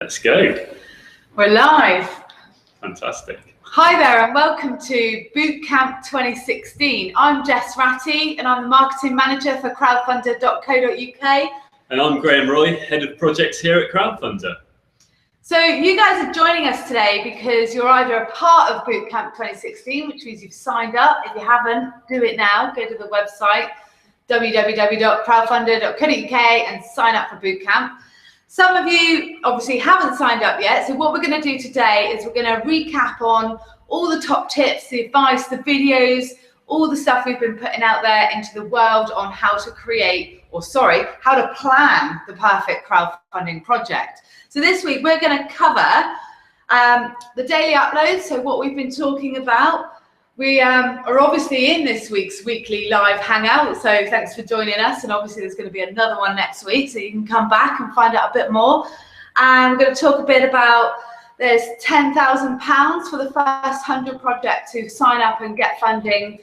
Let's go. We're live. Fantastic. Hi there and welcome to Bootcamp 2016. I'm Jess Ratty and I'm the Marketing Manager for Crowdfunder.co.uk. And I'm Graeme Roy, Head of Projects here at Crowdfunder. So you guys are joining us today because you're either a part of Bootcamp 2016, which means you've signed up. If you haven't, do it now. Go to the website www.crowdfunder.co.uk and sign up for Bootcamp. Some of you obviously haven't signed up yet, so what we're going to do today is we're going to recap on all the top tips, the advice, the videos, all the stuff we've been putting out there into the world on how to how to plan the perfect crowdfunding project. So this week we're going to cover the daily uploads, so what we've been talking about. We are obviously in this week's weekly live hangout, so thanks for joining us. And obviously there's going to be another one next week, so you can come back and find out a bit more. And we're going to talk a bit about there's £10,000 for the first 100 projects who sign up and get funding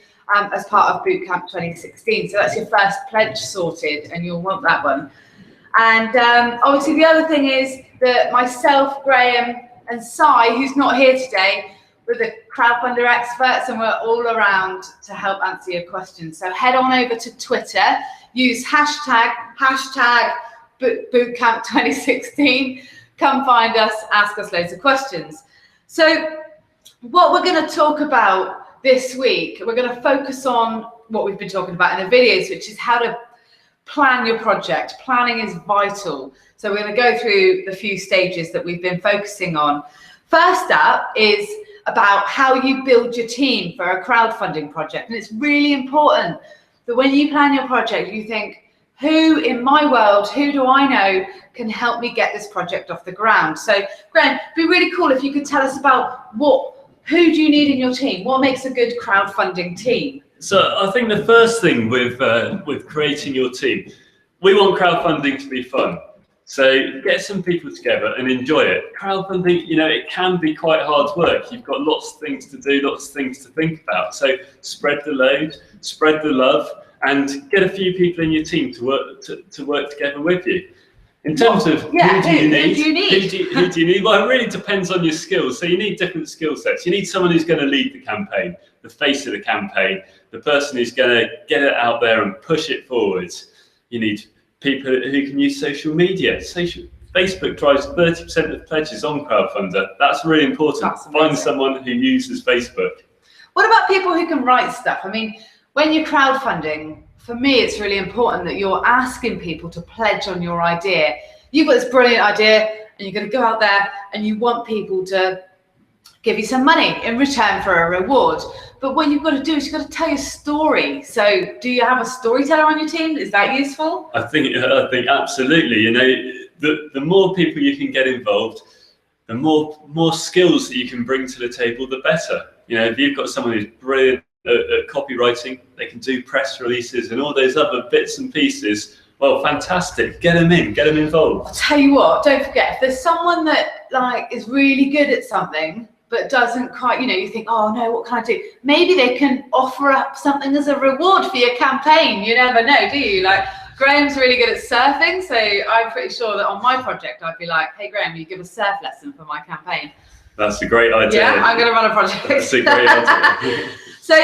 as part of Bootcamp 2016. So that's your first pledge sorted, and you'll want that one. And obviously the other thing is that myself, Graeme, and Sai, who's not here today, we're the Crowdfunder experts and we're all around to help answer your questions. So head on over to Twitter, use hashtag Bootcamp 2016, come find us, ask us loads of questions. So what we're going to talk about this week, we're going to focus on what we've been talking about in the videos, which is how to plan your project. Planning is vital. So we're going to go through the few stages that we've been focusing on. First up is about how you build your team for a crowdfunding project. And it's really important that when you plan your project, you think, who in my world, who do I know can help me get this project off the ground? So Graeme, it'd be really cool if you could tell us about who do you need in your team? What makes a good crowdfunding team? So I think the first thing with creating your team, we want crowdfunding to be fun. So get some people together and enjoy it. Crowdfunding, it can be quite hard work. You've got lots of things to do, lots of things to think about. So spread the load, spread the love, and get a few people in your team to work together with you. In terms of who do you need? Well, it really depends on your skills. So you need different skill sets. You need someone who's going to lead the campaign, the face of the campaign, the person who's going to get it out there and push it forward. You need people who can use social media. Facebook drives 30% of pledges on Crowdfunder. That's really important. Find someone who uses Facebook. What about people who can write stuff? I mean, when you're crowdfunding, for me, it's really important that you're asking people to pledge on your idea. You've got this brilliant idea and you're going to go out there and you want people to give you some money in return for a reward. But what you've got to do is you've got to tell your story. So do you have a storyteller on your team? Is that useful? I think absolutely. The more people you can get involved, the more skills that you can bring to the table, the better. If you've got someone who's brilliant at copywriting, they can do press releases and all those other bits and pieces. Well, fantastic. Get them involved. I'll tell you what, don't forget, if there's someone that is really good at something, but doesn't quite, you think, oh no, what can I do? Maybe they can offer up something as a reward for your campaign. You never know, do you? Graeme's really good at surfing, so I'm pretty sure that on my project, I'd be like, hey Graeme, will you give a surf lesson for my campaign? That's a great idea. Yeah, I'm going to run a project. That's a great idea. So,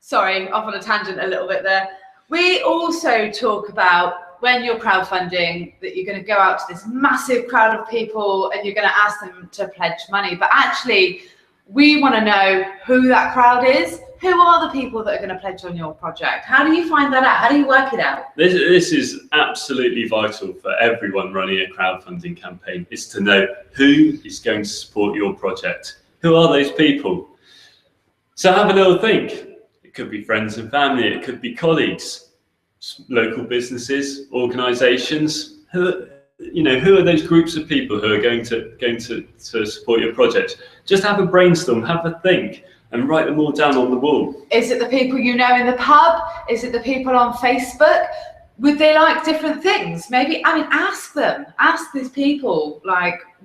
sorry, off on a tangent a little bit there. We also talk about when you're crowdfunding that you're going to go out to this massive crowd of people and you're going to ask them to pledge money. But actually, we want to know who that crowd is. Who are the people that are going to pledge on your project? How do you find that out? How do you work it out? This is absolutely vital for everyone running a crowdfunding campaign, is to know who is going to support your project. Who are those people? So have a little think. It could be friends and family. It could be colleagues, local businesses, organisations. Who are those groups of people who are going to support your project? Just have a brainstorm, have a think, and write them all down on the wall. Is it the people you know in the pub? Is it the people on Facebook? Would they like different things? Maybe, ask them. Ask these people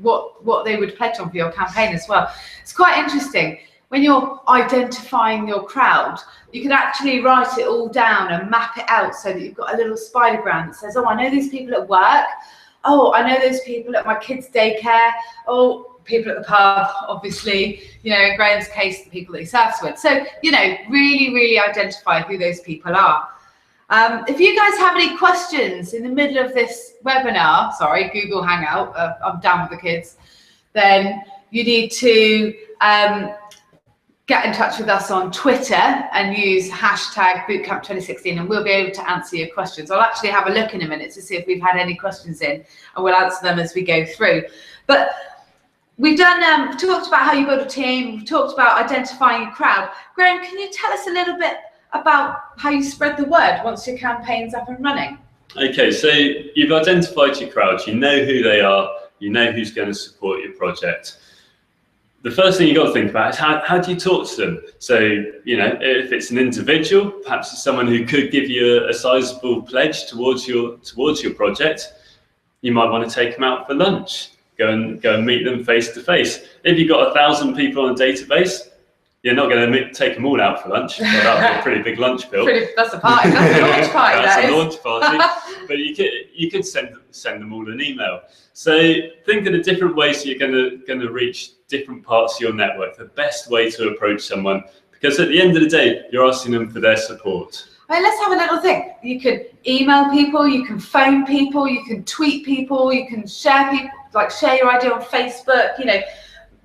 what they would pledge on for your campaign as well. It's quite interesting. When you're identifying your crowd, you can actually write it all down and map it out so that you've got a little spidergram that says, oh, I know these people at work. oh, I know those people at my kids' daycare, oh, people at the pub, obviously, you know, in Graeme's case, the people that he surfs with. So, you know, really, really identify who those people are. If you guys have any questions in the middle of this webinar, sorry, Google Hangout, I'm down with the kids, then you need to get in touch with us on Twitter and use hashtag Bootcamp 2016, and we'll be able to answer your questions. I'll actually have a look in a minute to see if we've had any questions in, and we'll answer them as we go through. But we've done talked about how you build a team, we've talked about identifying your crowd. Graeme, can you tell us a little bit about how you spread the word once your campaign's up and running? Okay, so you've identified your crowd, you know who they are, you know who's going to support your project. The first thing you've got to think about is how do you talk to them? So, you know, if it's an individual, perhaps it's someone who could give you a sizable pledge towards your project, you might want to take them out for lunch, go and meet them face to face. If you've got 1,000 people on a database, you're not going to take them all out for lunch. Well, that would be a pretty big lunch bill. That's a party. That's a launch party. That's a launch party. But you could send them all an email. So think of the different ways you're going to reach different parts of your network. The best way to approach someone, because at the end of the day, you're asking them for their support. Right, let's have a little think. You can email people, you can phone people, you can tweet people, you can share your idea on Facebook. You know.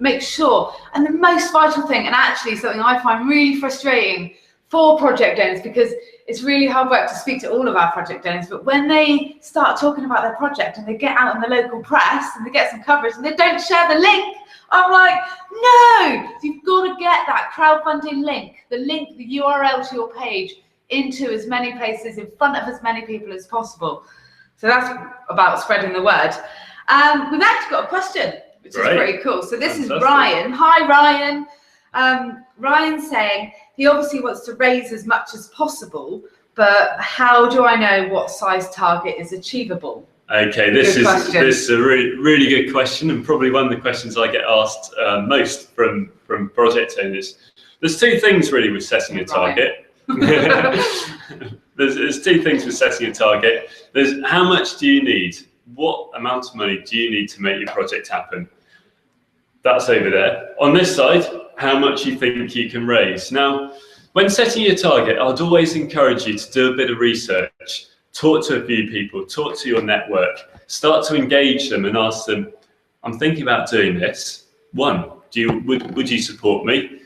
Make sure, and the most vital thing, and actually something I find really frustrating for project owners, because it's really hard work to speak to all of our project owners, but when they start talking about their project and they get out in the local press and they get some coverage and they don't share the link, I'm like, no, you've got to get that crowdfunding link, the URL to your page into as many places, in front of as many people as possible. So that's about spreading the word. We've actually got a question, which is pretty cool. So this is Ryan. Hi, Ryan. Ryan's saying he obviously wants to raise as much as possible, but how do I know what size target is achievable? Okay, this is a really good question, and probably one of the questions I get asked most from project owners. There's two things really with setting a target. There's two things with setting a target. There's how much do you need? What amount of money do you need to make your project happen? That's over there. On this side, how much you think you can raise. Now, when setting your target, I'd always encourage you to do a bit of research, talk to a few people, talk to your network, start to engage them and ask them, I'm thinking about doing this. One, would you support me?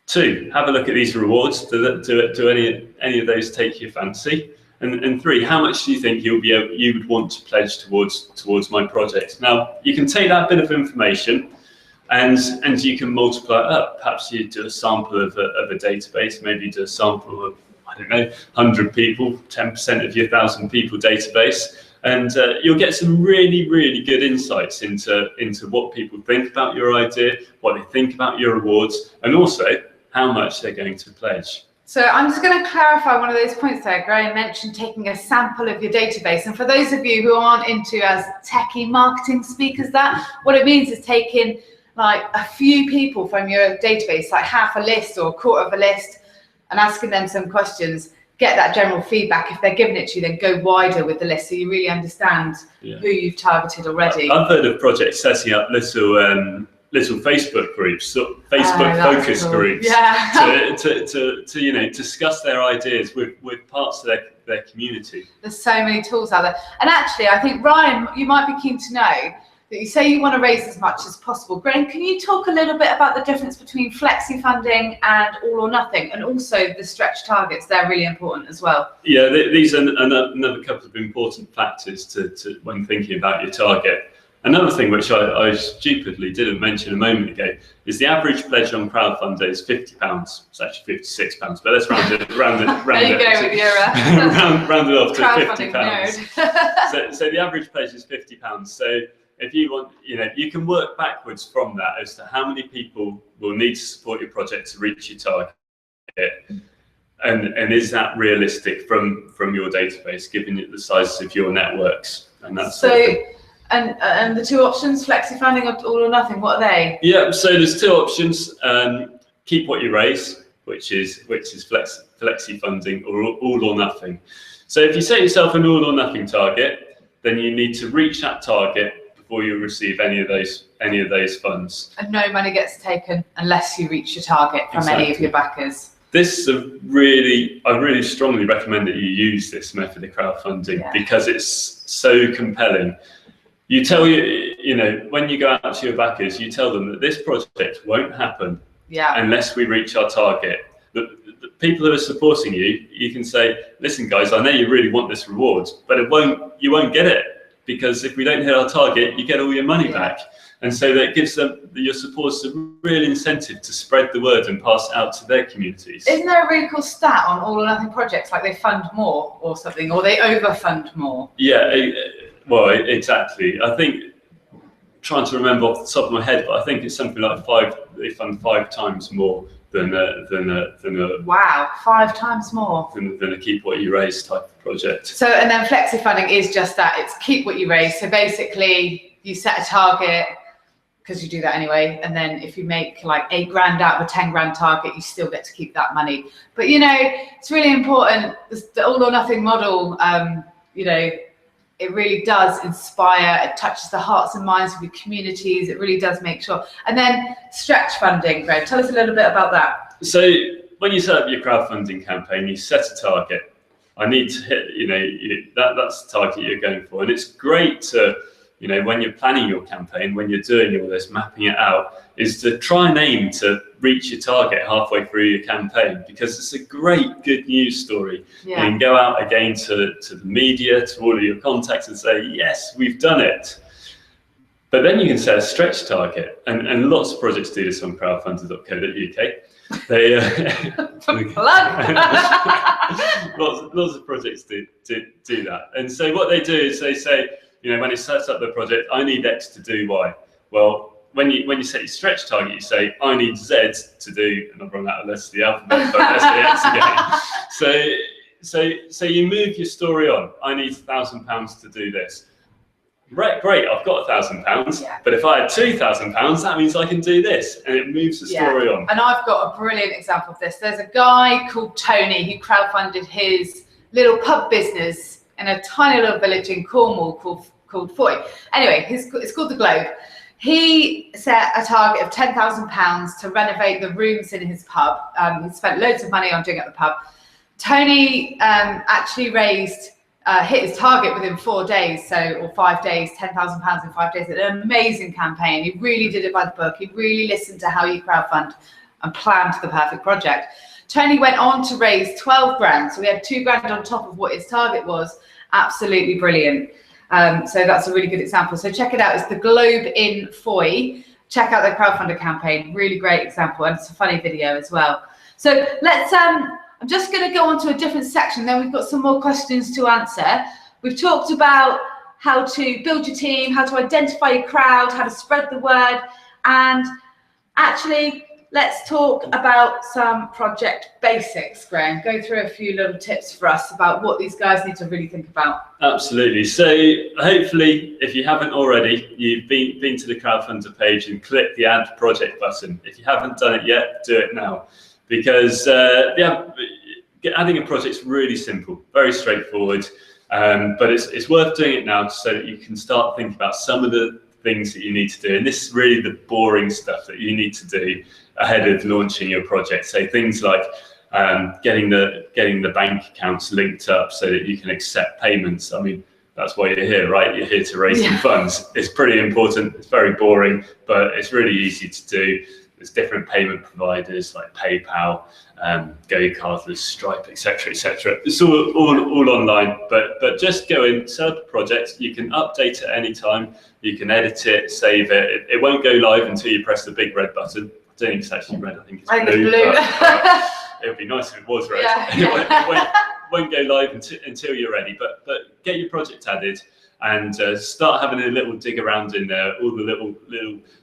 Two, have a look at these rewards. Do any of those take your fancy? And three, how much do you think you would want to pledge towards my project? Now, you can take that bit of information and you can multiply it up. Perhaps you do a sample of a database, maybe you do a sample of, I don't know, 100 people, 10% of your 1,000 people database, and you'll get some really, really good insights into what people think about your idea, what they think about your rewards, and also how much they're going to pledge. So I'm just going to clarify one of those points there. Graeme mentioned taking a sample of your database. And for those of you who aren't into as techie marketing speak as that, what it means is taking like a few people from your database, like half a list or a quarter of a list, and asking them some questions, get that general feedback. If they're giving it to you, then go wider with the list so you really understand who you've targeted already. I've heard of projects setting up little Facebook groups, Facebook focus groups, to discuss their ideas with parts of their community. There's so many tools out there, and actually, I think Ryan, you might be keen to know that you say you want to raise as much as possible. Graeme, can you talk a little bit about the difference between flexi funding and all or nothing, and also the stretch targets? They're really important as well. Yeah, these are another couple of important factors to when thinking about your target. Another thing which I stupidly didn't mention a moment ago is the average pledge on Crowdfunder is £50. It's actually £56, but let's round it off to £50. So the average pledge is £50. So if you want, you can work backwards from that as to how many people will need to support your project to reach your target, and is that realistic from your database, given the sizes of your networks, and that's so. And the two options, flexi funding or all or nothing, what are they? Yeah, so there's two options. Keep what you raise, which is flexi funding, or all or nothing. So if you set yourself an all or nothing target, then you need to reach that target before you receive any of those funds. And no money gets taken unless you reach your target from any of your backers. This is I really strongly recommend that you use this method of crowdfunding because it's so compelling. You tell when you go out to your backers, you tell them that this project won't happen unless we reach our target. The people who are supporting you, you can say, listen guys, I know you really want this reward, but you won't get it, because if we don't hit our target, you get all your money back. And so that gives your supporters a real incentive to spread the word and pass it out to their communities. Isn't there a really cool stat on all or nothing projects, like they fund more or something, or they overfund more? Yeah, well, exactly. I think, trying to remember off the top of my head, but I think it's something like they fund 5 times more than a wow, 5 times more than a keep what you raise type of project. So, and then flexi funding is just that, it's keep what you raise. So basically you set a target, because you do that anyway, and then if you make like $8 grand out of a 10 grand target, you still get to keep that money. But it's really important, the all or nothing model, it really does inspire, it touches the hearts and minds of your communities, it really does make sure. And then stretch funding, Greg, tell us a little bit about that. So when you set up your crowdfunding campaign, you set a target. I need to hit, that's the target you're going for. And it's great to, when you're planning your campaign, when you're doing all this, mapping it out, is to try and aim to reach your target halfway through your campaign, because it's a great good news story. Yeah. You can go out again to the media, to all of your contacts and say, yes, we've done it. But then you can set a stretch target, and lots of projects do this on crowdfunder.co.uk. They lots of projects do that. And so what they do is they say, when it sets up the project, I need X to do Y. Well, when you set your stretch target, you say, I need Z to do, and I've run out of letters of the alphabet, but let's do X again. So you move your story on. I need £1,000 to do this. Great, I've got £1,000, but if I had £2,000, that means I can do this, and it moves the story on. And I've got a brilliant example of this. There's a guy called Tony who crowdfunded his little pub business in a tiny little village in Cornwall called Foy. Anyway, it's called the Globe. He set a target of £10,000 to renovate the rooms in his pub. He spent loads of money on doing it at the pub. Tony actually hit his target within 4 days, or 5 days, £10,000 in 5 days. An amazing campaign. He really did it by the book. He really listened to how you crowdfund and planned the perfect project. Tony went on to raise 12 grand. So we had 2 grand on top of what his target was. Absolutely brilliant. So that's a really good example. So check it out. It's the Globe in Foy. Check out their crowdfunder campaign. Really great example. And it's a funny video as well. So let's, I'm just going to go on to a different section. Then we've got some more questions to answer. We've talked about how to build your team, how to identify your crowd, how to spread the word. And actually, let's talk about some project basics, Graeme. Go through a few little tips for us about what these guys need to really think about. Absolutely. So hopefully, if you haven't already, you've been to the crowdfunder page and clicked the add project button. If you haven't done it yet, do it now. Because adding a project's really simple, very straightforward, but it's worth doing it now so that you can start thinking about some of the things that you need to do. And this is really the boring stuff that you need to do ahead of launching your project. So things like getting the bank accounts linked up so that you can accept payments. I mean, that's why you're here, right? You're here to raise some funds. It's pretty important. It's very boring, but it's really easy to do. There's different payment providers like PayPal, GoCardless, Stripe, etc., etc. It's all online, but just go in, set up a project. You can update it anytime. You can edit it, save it. It won't go live until you press the big red button. I don't think it's actually red. I think it's blue. But, it would be nice if it was red. It won't go live until you're ready. But get your project added and start having a little dig around in there. All the little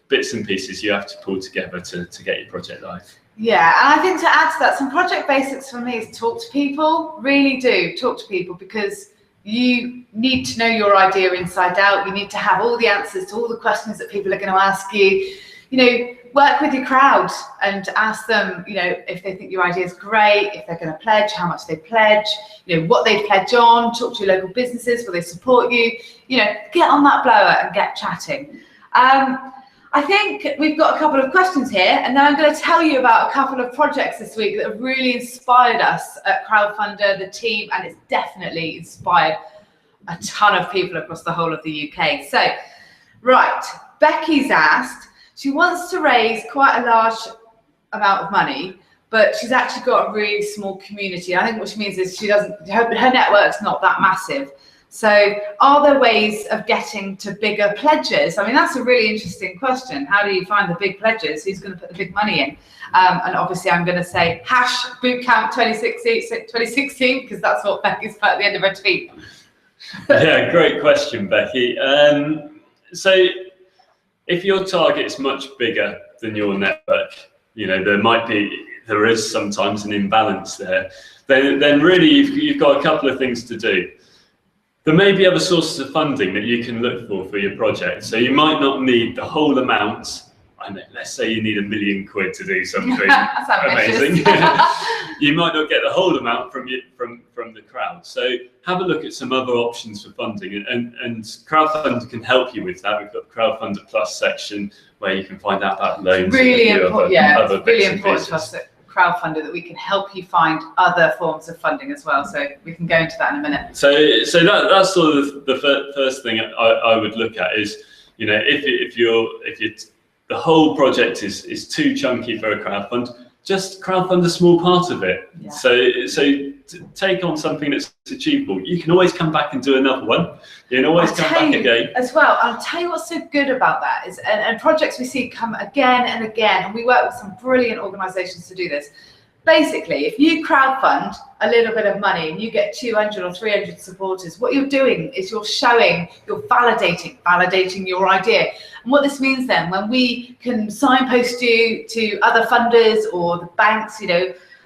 bits and pieces you have to pull together to get your project live. Yeah, and I think to add to that, some project basics for me is talk to people. Really do talk to people, because you need to know your idea inside out. You need to have all the answers to all the questions that people are going to ask you. work with your crowd and ask them, if they think your idea is great, if they're going to pledge, how much they pledge, what they pledge on, talk to your local businesses, will they support you, get on that blower and get chatting. I think we've got a couple of questions here, and then I'm going to tell you about a couple of projects this week that have really inspired us at Crowdfunder, the team, and it's definitely inspired a ton of people across the whole of the UK. So, right, Becky's asked, she wants to raise quite a large amount of money, but she's actually got a really small community. I think what she means is her network's not that massive. So are there ways of getting to bigger pledges? I mean, that's a really interesting question. How do you find the big pledges? Who's going to put the big money in? And obviously I'm going to say #Bootcamp 2016 because that's what Becky's put at the end of her tweet. Yeah, great question, Becky. So if your target is much bigger than your network, there is sometimes an imbalance there, then really you've got a couple of things to do. There may be other sources of funding that you can look for your project. So you might not need the whole amount. Let's say you need £1 million to do something amazing. You might not get the whole amount from the crowd. So have a look at some other options for funding, and Crowdfunder can help you with that. We've got the Crowdfunder Plus section where you can find out about loans. Really important, it's really important to us at Crowdfunder that we can help you find other forms of funding as well. So we can go into that in a minute. So that's sort of the first thing I would look at is, if the whole project is too chunky for a crowdfund, just crowdfund a small part of it. Yeah. So take on something that's achievable. You can always come back and do another one. You can always come back again. As well, I'll tell you what's so good about that is, and projects we see come again and again, and we work with some brilliant organisations to do this. Basically, if you crowdfund a little bit of money and you get 200 or 300 supporters, what you're doing is you're validating your idea. And what this means then, when we can signpost you to other funders or the banks,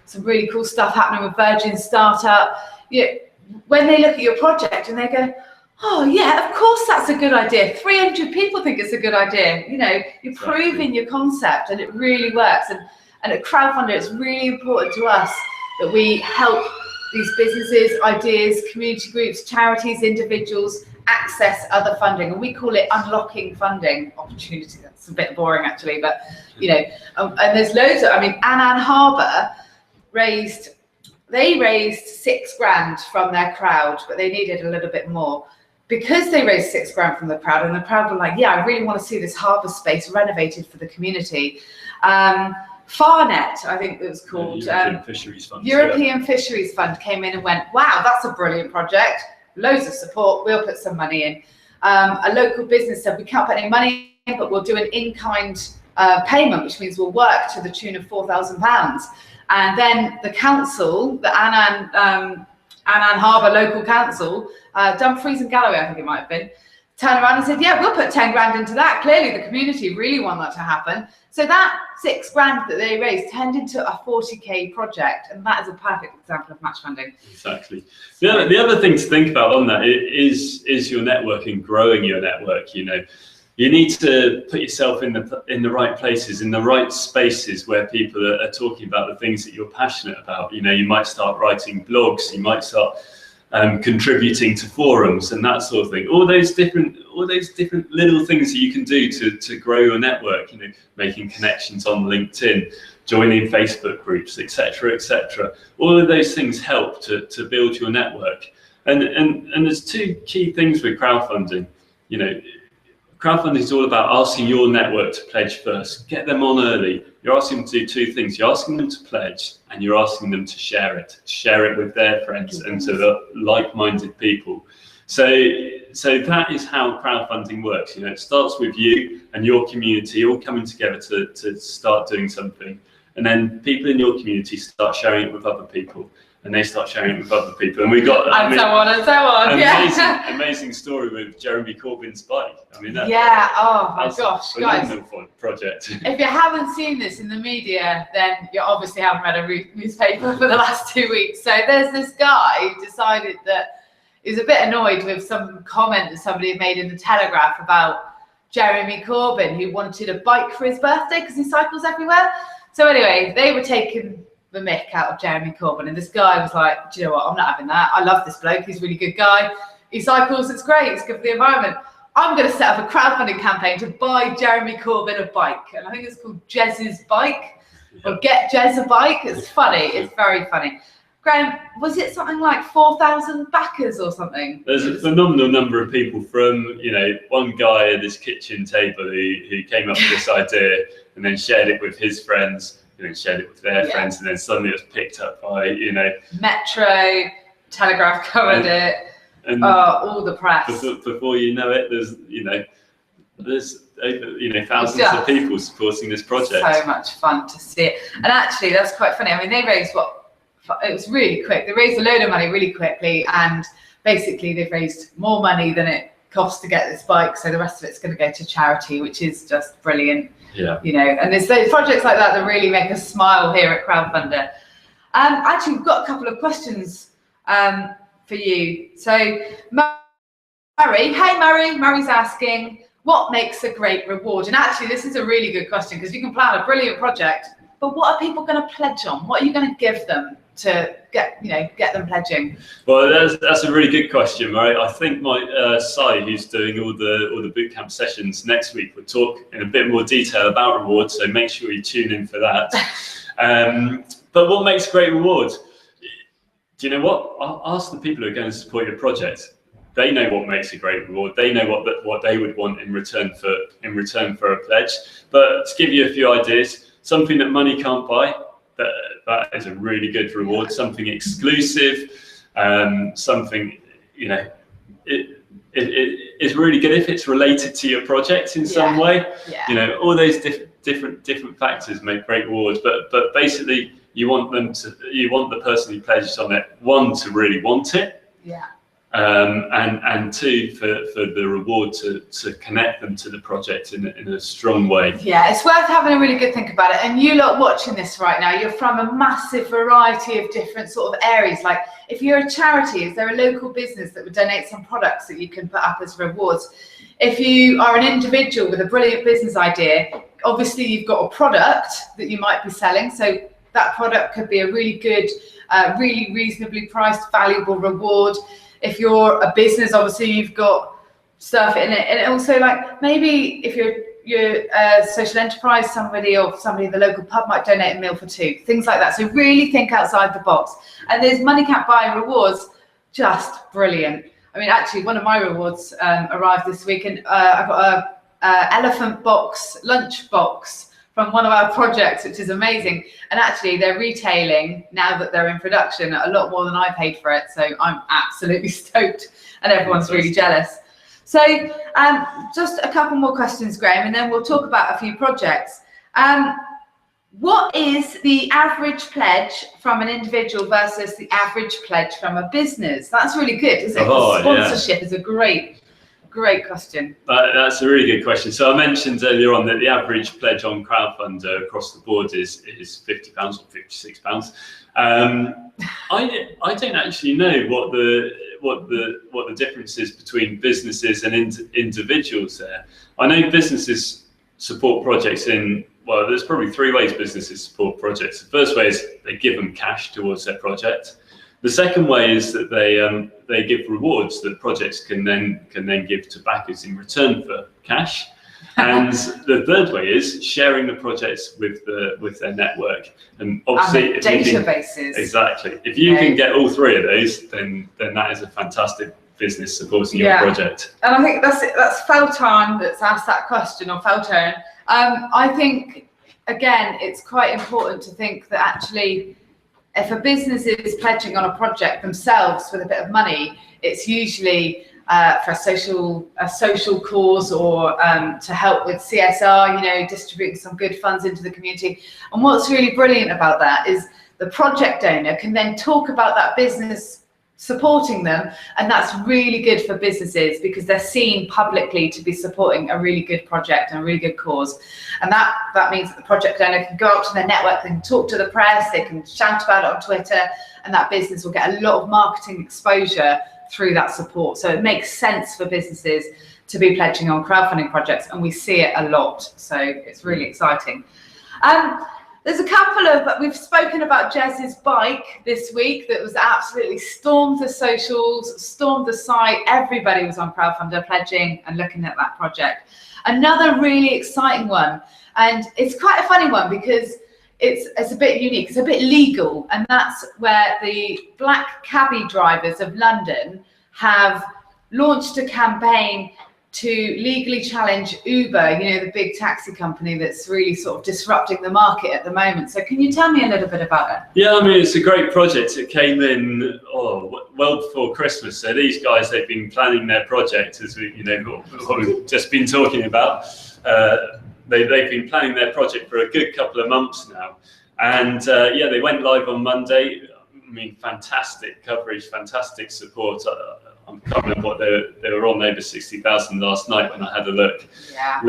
some really cool stuff happening with Virgin Startup, when they look at your project and they go, oh yeah, of course that's a good idea. 300 people think it's a good idea. You're proving your concept and it really works. And at Crowdfunder, it's really important to us that we help these businesses, ideas, community groups, charities, individuals access other funding. And we call it unlocking funding opportunity. That's a bit boring actually, but and there's loads of, Annan Harbour raised £6,000 from their crowd, but they needed a little bit more. Because they raised £6,000 from the crowd, and the crowd were like, yeah, I really want to see this harbour space renovated for the community. Farnet, I think it was called. European Fisheries Fund. European Fisheries Fund came in and went, wow, that's a brilliant project. Loads of support. We'll put some money in. A local business said, we can't put any money in, but we'll do an in-kind payment, which means we'll work to the tune of £4,000. And then the council, the Annan Harbour Local Council, Dumfries and Galloway, I think it might have been, turned around and said, yeah, we'll put 10 grand into that. Clearly the community really want that to happen. So that 6 grand that they raised turned into a 40k project, and that is a perfect example of match funding. Exactly. The other thing to think about on that is your networking, growing your network. You need to put yourself in the right places, in the right spaces where people are talking about the things that you're passionate about. You might start writing blogs, you might start contributing to forums and that sort of thing. All those different little things that you can do to grow your network. Making connections on LinkedIn, joining Facebook groups, etc., etc. All of those things help to build your network. And there's two key things with crowdfunding. Crowdfunding is all about asking your network to pledge first. Get them on early. You're asking them to do two things. You're asking them to pledge, and you're asking them to share it with their friends and to the like-minded people. So that is how crowdfunding works. It starts with you and your community all coming together to start doing something, and then people in your community start sharing it with other people. And they start sharing it with other people, and we got so on. Amazing story with Jeremy Corbyn's bike. Oh my gosh, guys! Project. If you haven't seen this in the media, then you obviously haven't read a newspaper for the last 2 weeks. So there's this guy who decided that he was a bit annoyed with some comment that somebody had made in the Telegraph about Jeremy Corbyn, who wanted a bike for his birthday because he cycles everywhere. So anyway, they were taking the mick out of Jeremy Corbyn, and this guy was like, do you know what, I'm not having that. I love this bloke, he's a really good guy. He cycles, it's great, it's good for the environment. I'm going to set up a crowdfunding campaign to buy Jeremy Corbyn a bike. And I think it's called Jess's Bike, or Get Jess a Bike. It's funny, it's very funny. Graeme, was it something like 4,000 backers or something? There's a phenomenal number of people, from, you know, one guy at this kitchen table who came up with this idea and then shared it with his friends, and then shared it with their friends, and then suddenly it was picked up by, you know, Metro, Telegraph covered it, and all the press. Before you know it, there's thousands of people supporting this project. So much fun to see it. And actually, that's quite funny. I mean, they raised it was really quick. They raised a load of money really quickly, and basically they've raised more money than it cost to get this bike. So the rest of it's going to go to charity, which is just brilliant. Yeah. You know, and there's those projects like that that really make us smile here at Crowdfunder. Actually, we've got a couple of questions for you. So Murray's asking, what makes a great reward? And actually, this is a really good question, because you can plan a brilliant project, but what are people going to pledge on? What are you going to give them to get them pledging? Well, that's a really good question, Murray. I think my Sai, who's doing all the bootcamp sessions next week, will talk in a bit more detail about rewards, so make sure you tune in for that. But what makes a great reward? Do you know what? I'll ask the people who are going to support your project. They know what makes a great reward. They know what they would want in return for a pledge. But to give you a few ideas, something that money can't buy, that is a really good reward. Something exclusive, something, you know, it is really good if it's related to your project in some way. Yeah. You know, all those different factors make great rewards. But basically, you want the person who pledges on it, one, to really want it. Yeah. And two, for the reward to connect them to the project in a strong way. Yeah, it's worth having a really good think about it. And you lot watching this right now, you're from a massive variety of different sort of areas. Like, if you're a charity, is there a local business that would donate some products that you can put up as rewards? If you are an individual with a brilliant business idea, obviously you've got a product that you might be selling. So that product could be a really good, really reasonably priced, valuable reward. If you're a business, obviously you've got stuff in it. And also, like, maybe if you're a social enterprise, somebody in the local pub might donate a meal for two, things like that. So really think outside the box. And there's money can't buy rewards, just brilliant. I mean, actually, one of my rewards arrived this week, and I got a elephant box lunch box from one of our projects, which is amazing. And actually, they're retailing, now that they're in production, a lot more than I paid for it. So I'm absolutely stoked, and everyone's really jealous. So just a couple more questions, Graeme, and then we'll talk about a few projects. What is the average pledge from an individual versus the average pledge from a business? That's really good, isn't it? Sponsorship is a great question. That's a really good question. So I mentioned earlier on that the average pledge on Crowdfunder across the board is £50 or £56. I don't actually know what the difference is between businesses and individuals there. I know businesses support projects there's probably three ways businesses support projects. The first way is they give them cash towards their project. The second way is that they give rewards that projects can then give to backers in return for cash. And the third way is sharing the projects with their network. And obviously, databases. Exactly. If you can get all three of those, then that is a fantastic business supporting your project. And I think that's Felton that's asked that question, or Felton. I think, again, it's quite important to think that actually, if a business is pledging on a project themselves with a bit of money, it's usually for a social cause, or to help with CSR, distributing some good funds into the community. And what's really brilliant about that is the project owner can then talk about that business supporting them, and that's really good for businesses because they're seen publicly to be supporting a really good project and a really good cause. And that means that the project owner can go out to their network, they can talk to the press, they can shout about it on Twitter, and that business will get a lot of marketing exposure through that support. So it makes sense for businesses to be pledging on crowdfunding projects, and we see it a lot. So it's really exciting. There's a couple of, we've spoken about Jess's bike this week that was absolutely stormed the socials, stormed the site. Everybody was on Crowdfunder pledging and looking at that project. Another really exciting one, and it's quite a funny one because it's a bit unique, it's a bit legal, and that's where the black cabbie drivers of London have launched a campaign to legally challenge Uber, you know, the big taxi company that's really sort of disrupting the market at the moment. So can you tell me a little bit about it? Yeah, I mean, it's a great project. It came in well before Christmas. So these guys, they've been planning their project, as we, you know, what we've just been talking about. They've been planning their project for a good couple of months now. And yeah, they went live on Monday. I mean, fantastic coverage, fantastic support. I can't remember what they were on, over 60,000 last night when I had a look. Yeah.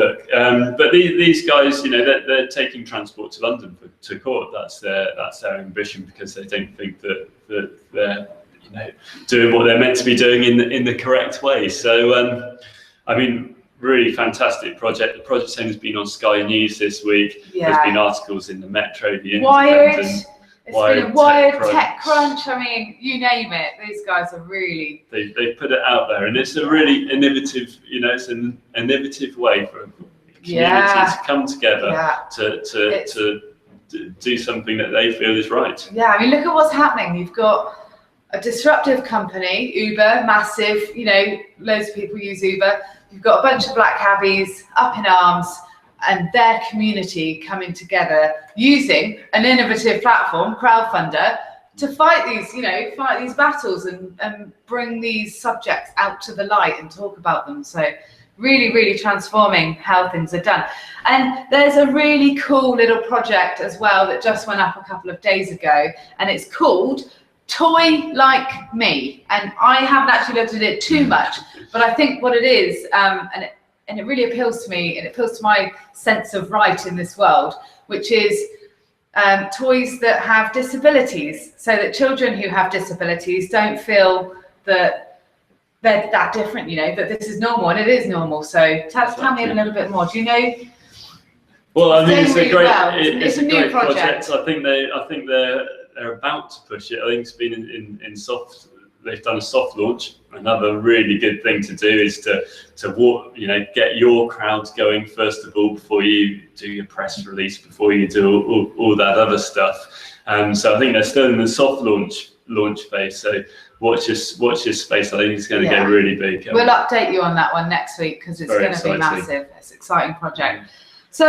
But these guys, you know, they're taking transport to London to court. That's their ambition, because they don't think that they're, you know, doing what they're meant to be doing in the correct way. So, I mean, really fantastic project. The project has been on Sky News this week. Yeah. There's been articles in the Metro, the Independent. Wired. It's been a Wired, TechCrunch. I mean, you name it. These guys are really... They put it out there, and it's a really innovative, you know, it's an innovative way for a community to come together to do something that they feel is right. Yeah, I mean, look at what's happening. You've got a disruptive company, Uber, massive, you know, loads of people use Uber. You've got a bunch of black cabbies up in arms, and their community coming together using an innovative platform, Crowdfunder, to fight these, you know, fight these battles and bring these subjects out to the light and talk about them. So really, really transforming how things are done. And there's a really cool little project as well that just went up a couple of days ago, and it's called Toy Like Me. And I haven't actually looked at it too much, but I think what it is, and it really appeals to me, and it appeals to my sense of right in this world, which is toys that have disabilities, so that children who have disabilities don't feel that they're that different, you know, that this is normal, and it is normal. So tell me a little bit more. Do you know? Well, I mean, it's a great project. I think they're about to push it. I think it's been in soft. They've done a soft launch. Another really good thing to do is to walk, you know, get your crowds going first of all before you do your press release, before you do all that other stuff. So I think they're still in the soft launch phase. So watch this space. I think it's going to get really big. We'll update you on that one next week, because it's going to be massive. It's an exciting project. So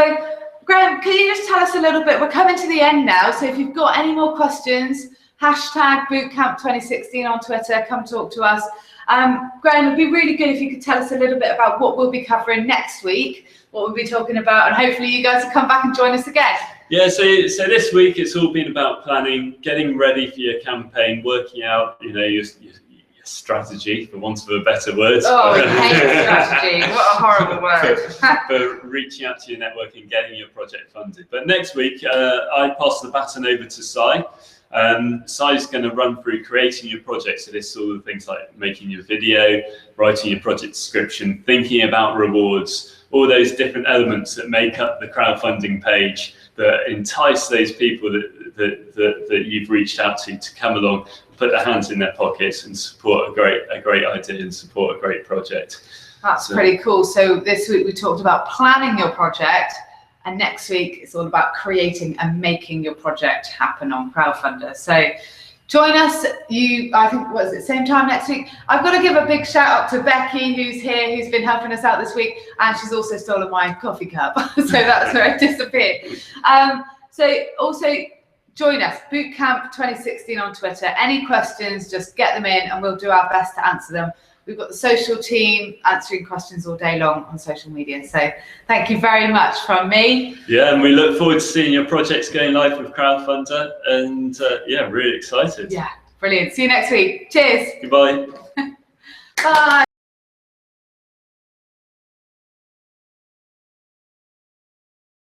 Graeme, can you just tell us a little bit? We're coming to the end now. So if you've got any more questions, hashtag Bootcamp 2016 on Twitter, come talk to us. Graeme, it'd be really good if you could tell us a little bit about what we'll be covering next week, what we'll be talking about, and hopefully you guys will come back and join us again. Yeah, so this week it's all been about planning, getting ready for your campaign, working out, you know, your strategy, for want of a better word. Oh, I hate strategy. What a horrible word. for reaching out to your network and getting your project funded. But next week, I pass the baton over to Si. Si's going to run through creating your project. So this is all the things like making your video, writing your project description, thinking about rewards, all those different elements that make up the crowdfunding page that entice those people that you've reached out to come along, put their hands in their pockets and support a great idea and support a great project. That's pretty cool. So this week we talked about planning your project, and next week it's all about creating and making your project happen on Crowdfunder. So join us. I think, what is it, same time next week? I've got to give a big shout out to Becky, who's here, who's been helping us out this week, and she's also stolen my coffee cup. So that's where it disappeared. So also join us, Bootcamp 2016 on Twitter. Any questions, just get them in and we'll do our best to answer them. We've got the social team answering questions all day long on social media. So thank you very much from me. Yeah, and we look forward to seeing your projects going live with Crowdfunder. And yeah, really excited. Yeah, brilliant. See you next week. Cheers. Goodbye. Bye.